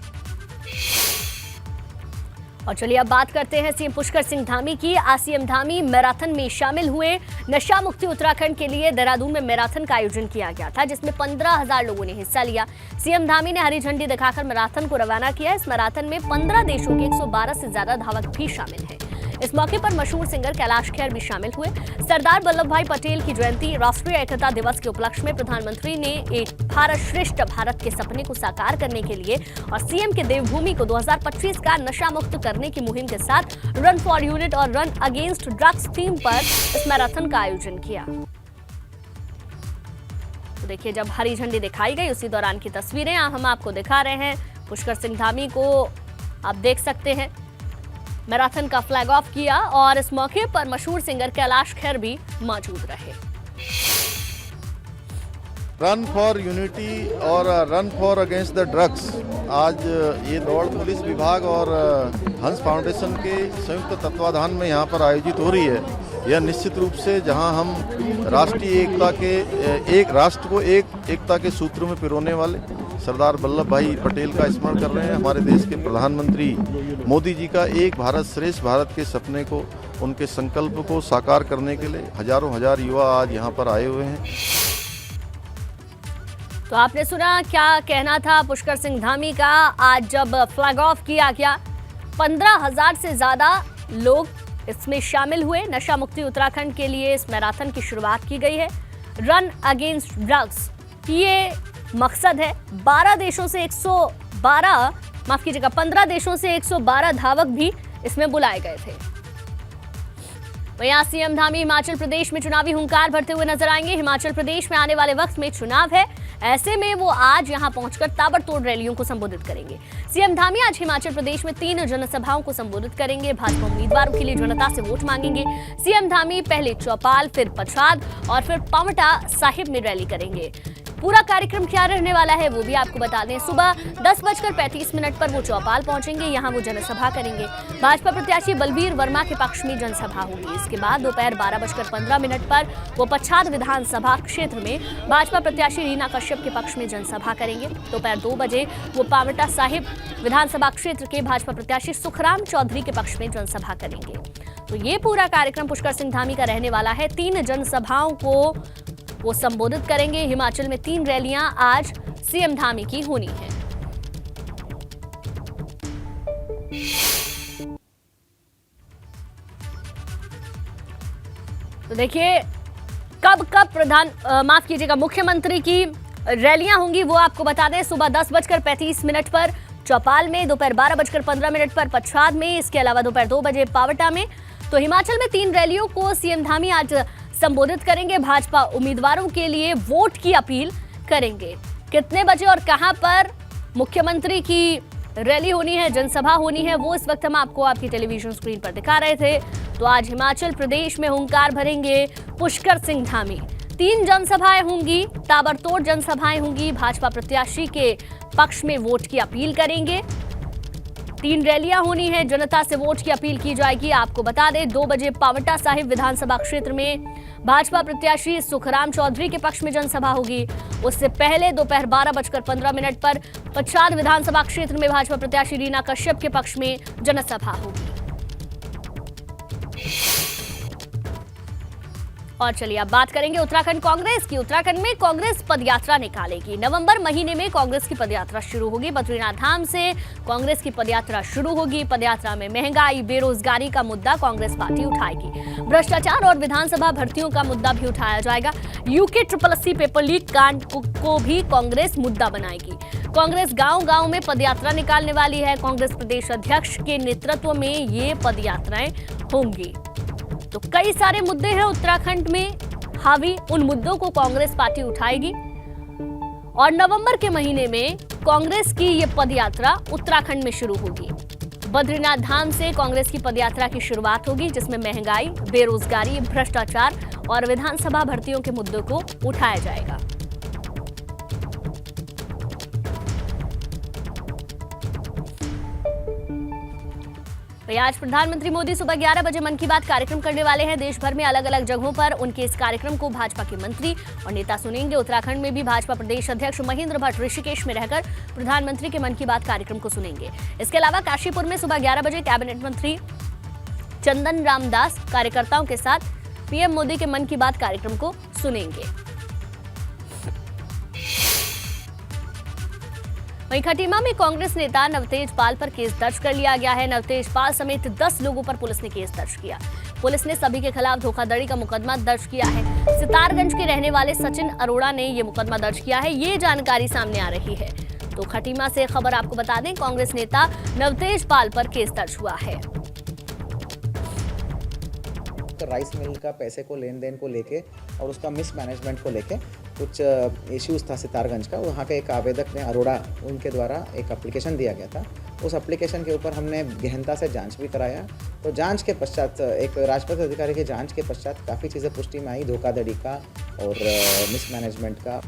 और चलिए अब बात करते हैं सीएम पुष्कर सिंह धामी की। आज सीएम धामी मैराथन में शामिल हुए। नशा मुक्ति उत्तराखंड के लिए देहरादून में मैराथन का आयोजन किया गया था, जिसमें 15,000 लोगों ने हिस्सा लिया। सीएम धामी ने हरी झंडी दिखाकर मैराथन को रवाना किया। इस मैराथन में 15 देशों के 112 से ज्यादा धावक भी शामिल हैं। इस मौके पर मशहूर सिंगर कैलाश खेर भी शामिल हुए। सरदार वल्लभ भाई पटेल की जयंती, राष्ट्रीय एकता दिवस के उपलक्ष्य में प्रधानमंत्री ने एक भारत श्रेष्ठ भारत के सपने को साकार करने के लिए और सीएम के देवभूमि को 2025 का नशा मुक्त करने की मुहिम के साथ रन फॉर यूनिट और रन अगेंस्ट ड्रग्स थीम पर इस मैराथन का आयोजन किया। तो देखिए, जब हरी झंडी दिखाई गई उसी दौरान की तस्वीरें हम आपको दिखा रहे हैं। पुष्कर सिंह धामी को आप देख सकते हैं, मैराथन का फ्लैग ऑफ किया और इस मौके पर मशहूर सिंगर कैलाश खेर भी मौजूद रहे। रन फॉर यूनिटी और run for against the drugs, आज ये दौड़ पुलिस विभाग और हंस फाउंडेशन के संयुक्त तत्वाधान में यहाँ पर आयोजित हो रही है। यह निश्चित रूप से जहाँ हम राष्ट्रीय एकता के एक राष्ट्र को एकता के सूत्रों में पिरोने वाले सरदार वल्लभ भाई पटेल का स्मरण कर रहे हैं। हमारे देश के प्रधानमंत्री मोदी जी का एक भारत श्रेष्ठ भारत के सपने को, उनके संकल्प को साकार करने के लिए हजारों हजार युवा आज यहाँ पर आए हुए हैं। तो आपने सुना क्या कहना था पुष्कर सिंह धामी का। आज जब फ्लैग ऑफ किया गया, 15,000 से ज्यादा लोग इसमें शामिल हुए। नशा मुक्ति उत्तराखंड के लिए इस मैराथन की शुरुआत की गई है। रन अगेंस्ट ड्रग्स ये मकसद है। 15 देशों से 112 धावक भी इसमें बुलाए गए थे। वहीं सीएम धामी हिमाचल प्रदेश में चुनावी हुंकार भरते हुए नजर आएंगे। हिमाचल प्रदेश में आने वाले वक्त में चुनाव है, ऐसे में वो आज यहां पहुंचकर ताबड़तोड़ रैलियों को संबोधित करेंगे। सीएम धामी आज हिमाचल प्रदेश में 3 जनसभाओं को संबोधित करेंगे। भाजपा उम्मीदवारों के लिए जनता से वोट मांगेंगे। सीएम धामी पहले चौपाल, फिर पच्छाद और फिर पावंटा साहिब में रैली करेंगे। पूरा कार्यक्रम क्या रहने वाला है वो भी आपको बता दें। सुबह 10:35 पर वो चौपाल पहुंचेंगे, यहां वो जनसभा करेंगे। भाजपा प्रत्याशी बलबीर वर्मा के पक्ष में जनसभा होगी। इसके बाद दोपहर 12:15 पर वो पच्छाद विधानसभा क्षेत्र में भाजपा प्रत्याशी रीना कश्यप के पक्ष में जनसभा करेंगे। दोपहर 2 बजे वो पावंटा साहिब विधानसभा क्षेत्र के भाजपा प्रत्याशी सुखराम चौधरी के पक्ष में जनसभा करेंगे। तो ये पूरा कार्यक्रम पुष्कर सिंह धामी का रहने वाला है। 3 जनसभाओं को वो संबोधित करेंगे। हिमाचल में 3 रैलियां आज सीएम धामी की होनी है। तो देखिए, कब मुख्यमंत्री की रैलियां होंगी वो आपको बता दें। सुबह 10:35 पर चौपाल में, दोपहर 12:15 पर पच्छाद में, इसके अलावा दोपहर 2 बजे पावंटा में। तो हिमाचल में 3 रैलियों को सीएम धामी आज संबोधित करेंगे। भाजपा उम्मीदवारों के लिए वोट की अपील करेंगे। कितने बजे और कहां पर मुख्यमंत्री की रैली होनी है, जनसभा होनी है, वो इस वक्त हम आपको आपकी टेलीविजन स्क्रीन पर दिखा रहे थे। तो आज हिमाचल प्रदेश में हुंकार भरेंगे पुष्कर सिंह धामी। 3 जनसभाएं होंगी, ताबड़तोड़ जनसभाएं होंगी। भाजपा प्रत्याशी के पक्ष में वोट की अपील करेंगे। 3 रैलियां होनी है, जनता से वोट की अपील की जाएगी। आपको बता दें 2 बजे पावंटा साहिब विधानसभा क्षेत्र में भाजपा प्रत्याशी सुखराम चौधरी के पक्ष में जनसभा होगी। उससे पहले दोपहर 12:15 पर पच्छाद विधानसभा क्षेत्र में भाजपा प्रत्याशी रीना कश्यप के पक्ष में जनसभा होगी। और चलिए अब बात करेंगे उत्तराखंड कांग्रेस की। उत्तराखंड में कांग्रेस पदयात्रा निकालेगी। नवंबर महीने में कांग्रेस की पदयात्रा शुरू होगी। बद्रीनाथ धाम से कांग्रेस की पदयात्रा शुरू होगी। पदयात्रा में महंगाई, बेरोजगारी का मुद्दा कांग्रेस पार्टी उठाएगी। भ्रष्टाचार और विधानसभा भर्तियों का मुद्दा भी उठाया जाएगा। यूके SSSC पेपर लीक कांड को भी कांग्रेस मुद्दा बनाएगी। कांग्रेस गांव-गांव में पदयात्रा निकालने वाली है। कांग्रेस प्रदेश अध्यक्ष के नेतृत्व में ये पदयात्राएं होंगी। तो कई सारे मुद्दे हैं उत्तराखंड में हावी, उन मुद्दों को कांग्रेस पार्टी उठाएगी और नवंबर के महीने में कांग्रेस की ये पदयात्रा उत्तराखंड में शुरू होगी। बद्रीनाथ धाम से कांग्रेस की पदयात्रा की शुरुआत होगी, जिसमें महंगाई, बेरोजगारी, भ्रष्टाचार और विधानसभा भर्तियों के मुद्दों को उठाया जाएगा। आज प्रधानमंत्री मोदी सुबह 11 बजे मन की बात कार्यक्रम करने वाले हैं। देश भर में अलग अलग जगहों पर उनके इस कार्यक्रम को भाजपा के मंत्री और नेता सुनेंगे। उत्तराखंड में भी भाजपा प्रदेश अध्यक्ष महेंद्र भट्ट ऋषिकेश में रहकर प्रधानमंत्री के मन की बात कार्यक्रम को सुनेंगे। इसके अलावा काशीपुर में सुबह 11 बजे कैबिनेट मंत्री चंदन रामदास कार्यकर्ताओं के साथ पीएम मोदी के मन की बात कार्यक्रम को सुनेंगे। वहीं खटीमा में कांग्रेस नेता नवतेज पाल पर केस दर्ज कर लिया गया है। नवतेज पाल समेत 10 लोगों पर पुलिस ने केस दर्ज किया। पुलिस ने सभी के खिलाफ धोखाधड़ी का मुकदमा दर्ज किया है। सितारगंज के रहने वाले सचिन अरोड़ा ने ये मुकदमा दर्ज किया है, ये जानकारी सामने आ रही है। तो खटीमा से खबर आपको बता दें, कांग्रेस नेता नवतेज पाल पर केस दर्ज हुआ है। राइस मिल का पैसे को लेन देन को लेके और उसका मिसमैनेजमेंट को लेके कुछ इश्यूज था सितारगंज का। वहाँ के एक आवेदक ने, अरोड़ा, उनके द्वारा एक एप्लीकेशन दिया गया था। उस एप्लीकेशन के ऊपर हमने गहनता से जांच भी कराया। तो जांच के पश्चात, एक राजपत्र अधिकारी की जांच के पश्चात काफ़ी चीज़ें पुष्टि में आई, धोखाधड़ी का और मिसमैनेजमेंट का।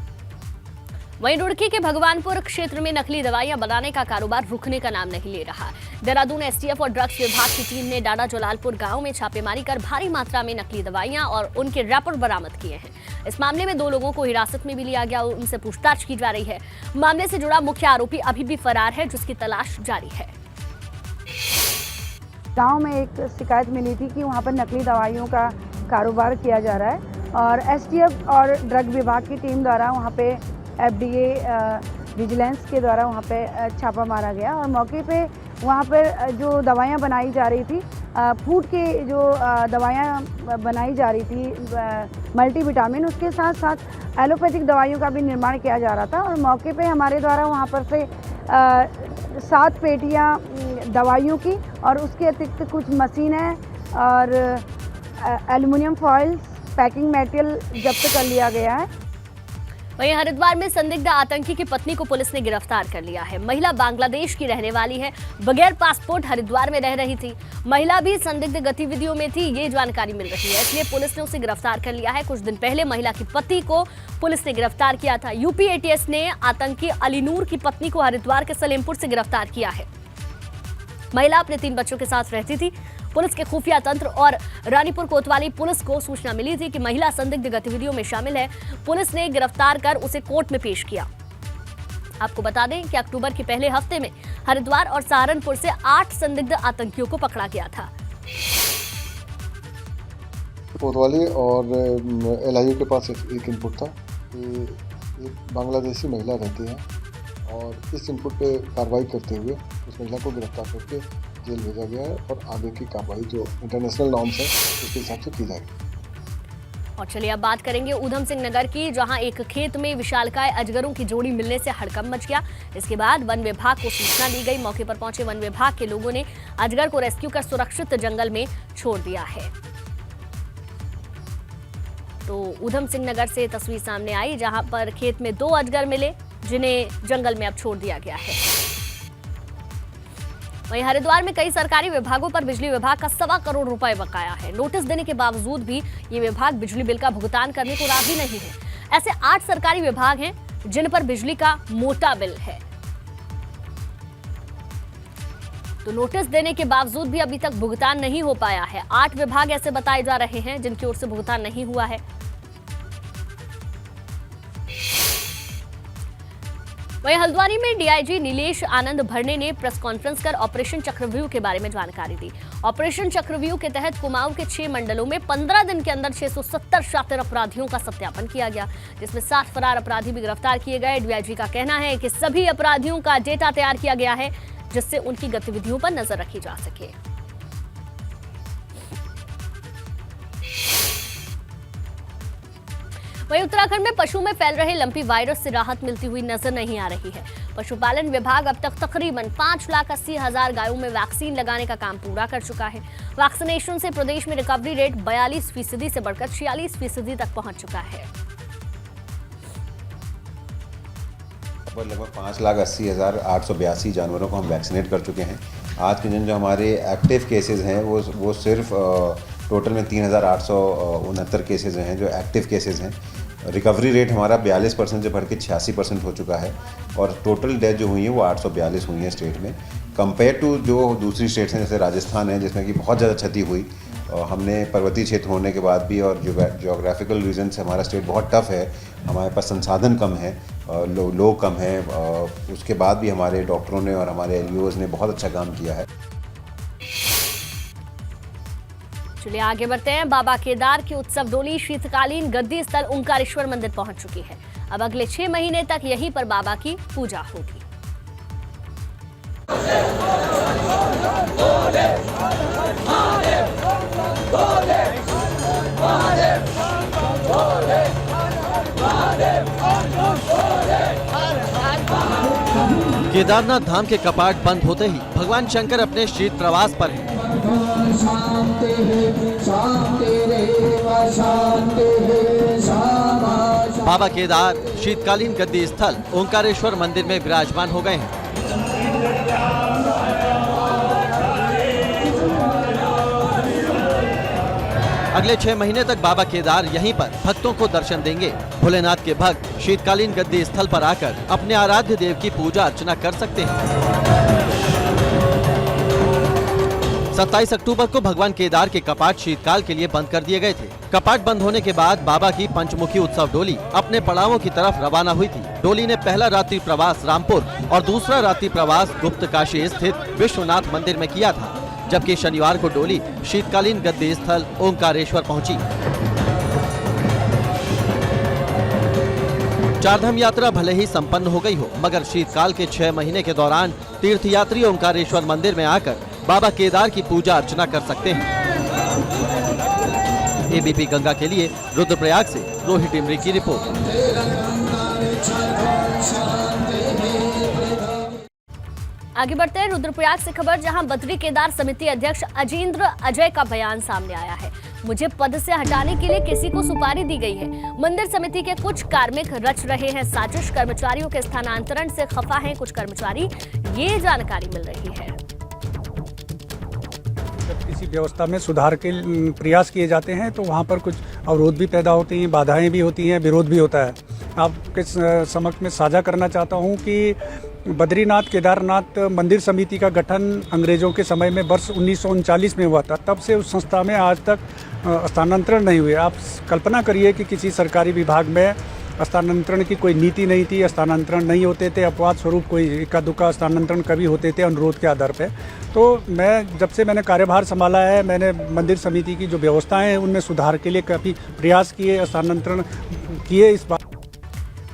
वहीं रुड़की के भगवानपुर क्षेत्र में नकली दवाइयां बनाने का कारोबार रुकने का नाम नहीं ले रहा। देहरादून एसटीएफ और ड्रग्स विभाग की टीम ने डाडा जलालपुर गांव में छापेमारी कर भारी मात्रा में नकली दवाइयां और उनके रैपर बरामद किए हैं। इस मामले में 2 लोगों को हिरासत में भी लिया गया और उनसे पूछताछ की जा रही है। मामले से जुड़ा मुख्य आरोपी अभी भी फरार है, जिसकी तलाश जारी है। गाँव में एक शिकायत मिली थी कि वहाँ पर नकली दवाइयों का कारोबार किया जा रहा है और एसटीएफ और ड्रग विभाग की टीम द्वारा वहाँ पे FDA विजिलेंस के द्वारा वहाँ पे छापा मारा गया और मौके पे वहाँ पर जो दवाइयाँ बनाई जा रही थी, फूड के जो दवाइयाँ बनाई जा रही थी मल्टीविटामिन, उसके साथ साथ एलोपैथिक दवाइयों का भी निर्माण किया जा रहा था। और मौके पे हमारे द्वारा वहाँ पर से 7 पेटियाँ दवाइयों की और उसके अतिरिक्त कुछ मशीनें और एल्युमिनियम फॉइल्स, पैकिंग मटेरियल जब्त कर लिया गया है। वहीं हरिद्वार में संदिग्ध आतंकी की पत्नी को पुलिस ने गिरफ्तार कर लिया है। महिला बांग्लादेश की रहने वाली है, बगैर पासपोर्ट हरिद्वार में रह रही थी। महिला भी संदिग्ध गतिविधियों में थी, ये जानकारी मिल रही है, इसलिए पुलिस ने उसे गिरफ्तार कर लिया है। कुछ दिन पहले महिला की पति को पुलिस ने गिरफ्तार किया था। यूपी ATS ने आतंकी अलीनूर की पत्नी को हरिद्वार के सलेमपुर से गिरफ्तार किया है। महिला अपने 3 बच्चों के साथ रहती थी। पुलिस के खुफिया तंत्र और रानीपुर कोतवाली पुलिस को सूचना मिली थी कि महिला संदिग्ध गतिविधियों में शामिल है। पुलिस ने गिरफ्तार कर उसे कोर्ट में पेश किया। आपको बता दें कि अक्टूबर के पहले हफ्ते में हरिद्वार और सहारनपुर से 8 संदिग्ध आतंकियों को पकड़ा गया था। कोतवाली और LIU के पास एक इनपुट था कि एक बांग्लादेशी महिला रहती है और इस इनपुट पे कार्रवाई करते हुए उस महिला को गिरफ्तार करके जेल भेजा गया है और आगे की कार्रवाई जो इंटरनेशनल नॉर्म्स है उसके हिसाब से की जाएगी। और चलिए अब बात करेंगे ऊधम सिंह नगर की, जहां एक खेत में विशालकाय अजगरों की जोड़ी मिलने से हड़कंप मच गया। इसके बाद वन विभाग को सूचना दी गई। मौके पर पहुंचे वन विभाग के लोगों ने अजगर को रेस्क्यू कर सुरक्षित जंगल में छोड़ दिया है। तो ऊधम सिंह नगर से तस्वीर सामने आई, जहां पर खेत में 2 अजगर मिले, जिन्हें जंगल में अब छोड़ दिया गया है। वहीं हरिद्वार में कई सरकारी विभागों पर बिजली विभाग का 1.25 करोड़ रुपए बकाया है। नोटिस देने के बावजूद भी ये विभाग बिजली बिल का भुगतान करने को राजी नहीं है। ऐसे 8 सरकारी विभाग हैं जिन पर बिजली का मोटा बिल है। तो नोटिस देने के बावजूद भी अभी तक भुगतान नहीं हो पाया है। 8 विभाग ऐसे बताए जा रहे हैं जिनकी ओर से भुगतान नहीं हुआ है। वहीं वहीं हल्द्वानी में डीआईजी नीलेश आनंद भरने ने प्रेस कॉन्फ्रेंस कर ऑपरेशन चक्रव्यूह के बारे में जानकारी दी। ऑपरेशन चक्रव्यूह के तहत कुमाऊं के 6 मंडलों में 15 दिन के अंदर 670 शातिर अपराधियों का सत्यापन किया गया, जिसमें 60 फरार अपराधी भी गिरफ्तार किए गए। डीआईजी का कहना है कि सभी अपराधियों का डेटा तैयार किया गया है, जिससे उनकी गतिविधियों पर नजर रखी जा सके। वहीं उत्तराखंड में पशु में फैल रहे लंपी वायरस से राहत मिलती हुई नजर नहीं आ रही है। पशुपालन विभाग अब तक तकरीबन 5,80,000 गायों में वैक्सीन लगाने का काम पूरा कर चुका है। वैक्सीनेशन से प्रदेश में रिकवरी रेट 42% से बढ़कर 46% तक पहुंच चुका है। लगभग 5,80,882 जानवरों को हम वैक्सीनेट कर चुके हैं। आज के दिन जो हमारे एक्टिव केसेस हैं वो सिर्फ टोटल में 3,869 केसेस हैं जो एक्टिव केसेस हैं। रिकवरी रेट हमारा 42% से बढ़ के 86% हो चुका है और टोटल डेथ जो हुई है वो 842 हुई है स्टेट में। कंपेयर टू जो दूसरी स्टेट्स हैं जैसे राजस्थान है जिसमें कि बहुत ज़्यादा क्षति हुई, हमने पर्वतीय क्षेत्र होने के बाद भी और जोग्राफिकल रीजन से हमारा स्टेट बहुत टफ है, हमारे पास संसाधन कम है, लोग कम हैं, उसके बाद भी हमारे डॉक्टरों ने और हमारे एलईओज़ ने बहुत अच्छा काम किया है। चलिए आगे बढ़ते हैं। बाबा केदार की उत्सव डोली शीतकालीन गद्दी स्थल ओंकारेश्वर मंदिर पहुंच चुकी है। अब अगले 6 महीने तक यहीं पर बाबा की पूजा होगी। केदारनाथ धाम के कपाट बंद होते ही भगवान शंकर अपने शीत प्रवास पर हैं। बाबा केदार शीतकालीन गद्दी स्थल ओंकारेश्वर मंदिर में विराजमान हो गए हैं। अगले 6 महीने तक बाबा केदार यहीं पर भक्तों को दर्शन देंगे। भोलेनाथ के भक्त शीतकालीन गद्दी स्थल पर आकर अपने आराध्य देव की पूजा अर्चना कर सकते हैं। 27 अक्टूबर को भगवान केदार के कपाट शीतकाल के लिए बंद कर दिए गए थे। कपाट बंद होने के बाद बाबा की पंचमुखी उत्सव डोली अपने पड़ावों की तरफ रवाना हुई थी। डोली ने पहला रात्रि प्रवास रामपुर और दूसरा रात्रि प्रवास गुप्त काशी स्थित विश्वनाथ मंदिर में किया था, जबकि शनिवार को डोली शीतकालीन गद्दी स्थल ओंकारेश्वर पहुंची। चारधाम यात्रा भले ही संपन्न हो गई हो, मगर शीतकाल के 6 महीने के दौरान तीर्थयात्री ओंकारेश्वर मंदिर में आकर बाबा केदार की पूजा अर्चना कर सकते हैं। एबीपी गंगा के लिए रुद्रप्रयाग से रोहित इमरी की रिपोर्ट। आगे बढ़ते हैं रुद्रप्रयाग से खबर, जहां बद्री केदार समिति अध्यक्ष अजेंद्र अजय का बयान सामने आया है। मुझे पद से हटाने के लिए किसी को सुपारी दी गई है। मंदिर समिति के कुछ कार्मिक रच रहे हैं साजिश। कर्मचारियों के स्थानांतरण से खफा हैं कुछ कर्मचारी, ये जानकारी मिल रही है। जब किसी व्यवस्था में सुधार के प्रयास किए जाते हैं तो वहाँ पर कुछ अवरोध भी पैदा होते हैं, बाधाएं भी होती हैं, विरोध भी होता है। आपके समक्ष में साझा करना चाहता हूँ कि बद्रीनाथ केदारनाथ मंदिर समिति का गठन अंग्रेजों के समय में वर्ष 1939 में हुआ था। तब से उस संस्था में आज तक स्थानांतरण नहीं हुए। आप कल्पना करिए कि किसी सरकारी विभाग में स्थानांतरण की कोई नीति नहीं थी, स्थानांतरण नहीं होते थे, अपवाद स्वरूप कोई इक्का दुक्का स्थानांतरण कभी होते थे अनुरोध के आधार पे। तो मैं जब से मैंने कार्यभार संभाला है, मैंने मंदिर समिति की जो व्यवस्थाएं हैं उनमें सुधार के लिए काफ़ी प्रयास किए, स्थानांतरण किए। इस बात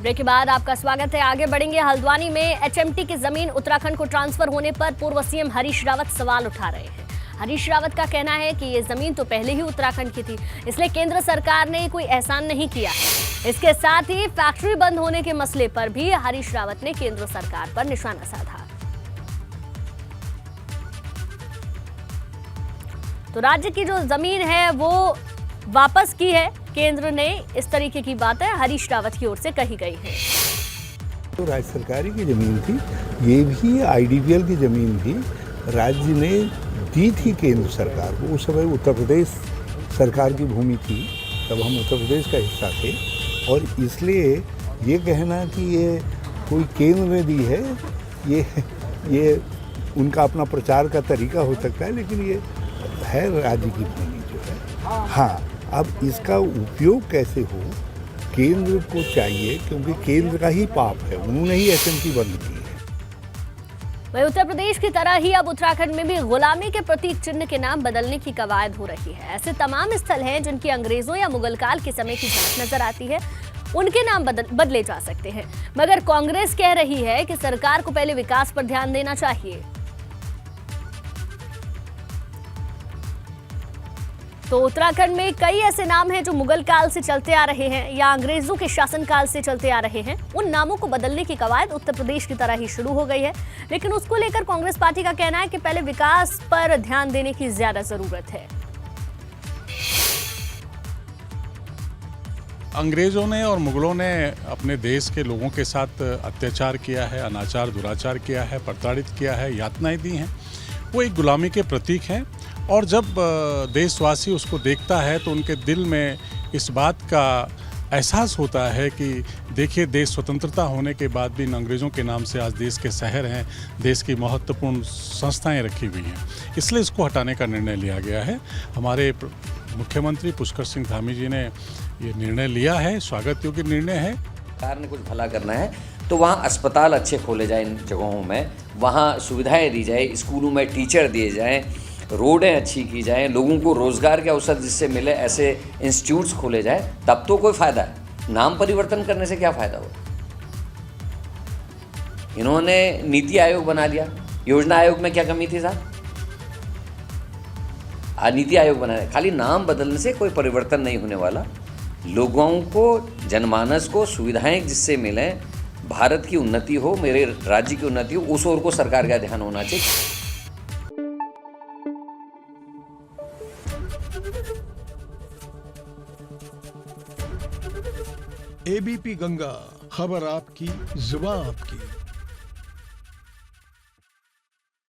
ब्रेक के बाद आपका स्वागत है। आगे बढ़ेंगे। हल्द्वानी में एचएमटी की जमीन उत्तराखंड को ट्रांसफर होने पर पूर्व सीएम हरीश रावत सवाल उठा रहे हैं। हरीश रावत का कहना है कि ये जमीन तो पहले ही उत्तराखंड की थी, इसलिए केंद्र सरकार ने कोई एहसान नहीं किया है। इसके साथ ही फैक्ट्री बंद होने के मसले पर भी हरीश रावत ने केंद्र सरकार पर निशाना साधा। तो राज्य की जो जमीन है वो वापस की है केंद्र ने, इस तरीके की बातें हरीश रावत की ओर से कही गई है। तो राज्य सरकारी की जमीन थी, ये भी आईडीपीएल की जमीन थी, राज्य ने दी थी केंद्र सरकार को। उस समय उत्तर प्रदेश सरकार की भूमि थी, तब हम उत्तर प्रदेश का हिस्सा थे, और इसलिए ये कहना कि ये कोई केंद्र ने दी है, ये उनका अपना प्रचार का तरीका हो सकता है, लेकिन ये है राज्य की भूमि जो है। हाँ, अब इसका उपयोग कैसे हो, केंद्र को चाहिए, क्योंकि केंद्र का ही पाप है, उन्होंने ही एसएमसी बंद की है। वहीं उत्तर प्रदेश की तरह ही अब उत्तराखंड में भी गुलामी के प्रतीक चिन्ह के नाम बदलने की कवायद हो रही है। ऐसे तमाम स्थल हैं जिनकी अंग्रेजों या मुगल काल के समय की झलक नजर आती है, उनके नाम बदले जा सकते हैं। मगर कांग्रेस कह रही है कि सरकार को पहले विकास पर ध्यान देना चाहिए। तो उत्तराखंड में कई ऐसे नाम हैं जो मुगल काल से चलते आ रहे हैं या अंग्रेजों के शासनकाल से चलते आ रहे हैं। उन नामों को बदलने की कवायद उत्तर प्रदेश की तरह ही शुरू हो गई है, लेकिन उसको लेकर कांग्रेस पार्टी का कहना है कि पहले विकास पर ध्यान देने की ज्यादा जरूरत है। अंग्रेज़ों ने और मुगलों ने अपने देश के लोगों के साथ अत्याचार किया है, अनाचार दुराचार किया है, प्रताड़ित किया है, यातनाएं दी हैं। वो एक गुलामी के प्रतीक हैं और जब देशवासी उसको देखता है तो उनके दिल में इस बात का एहसास होता है कि देखिए, देश स्वतंत्रता होने के बाद भी इन अंग्रेज़ों के नाम से आज देश के शहर हैं, देश की महत्वपूर्ण संस्थाएं रखी हुई हैं, इसलिए इसको हटाने का निर्णय लिया गया है। हमारे मुख्यमंत्री पुष्कर सिंह धामी जी ने ये निर्णय लिया है, स्वागत योग्य निर्णय है। सरकार ने कुछ भला करना है तो वहाँ अस्पताल अच्छे खोले जाए, इन जगहों में वहाँ सुविधाएं दी जाए, स्कूलों में टीचर दिए जाएं, रोडें अच्छी की जाएं, लोगों को रोज़गार के अवसर जिससे मिले ऐसे इंस्टीट्यूट्स खोले जाएं, तब तो कोई फ़ायदा है। नाम परिवर्तन करने से क्या फ़ायदा हो? इन्होंने नीति आयोग बना लिया, योजना आयोग में क्या कमी थी साहब? नीति आयोग बनाया, खाली नाम बदलने से कोई परिवर्तन नहीं होने वाला। लोगों को, जनमानस को सुविधाएं जिससे मिलें, भारत की उन्नति हो, मेरे राज्य की उन्नति हो, उस ओर को सरकार का ध्यान होना चाहिए। एबीपी गंगा, खबर आपकी, जुबान आपकी।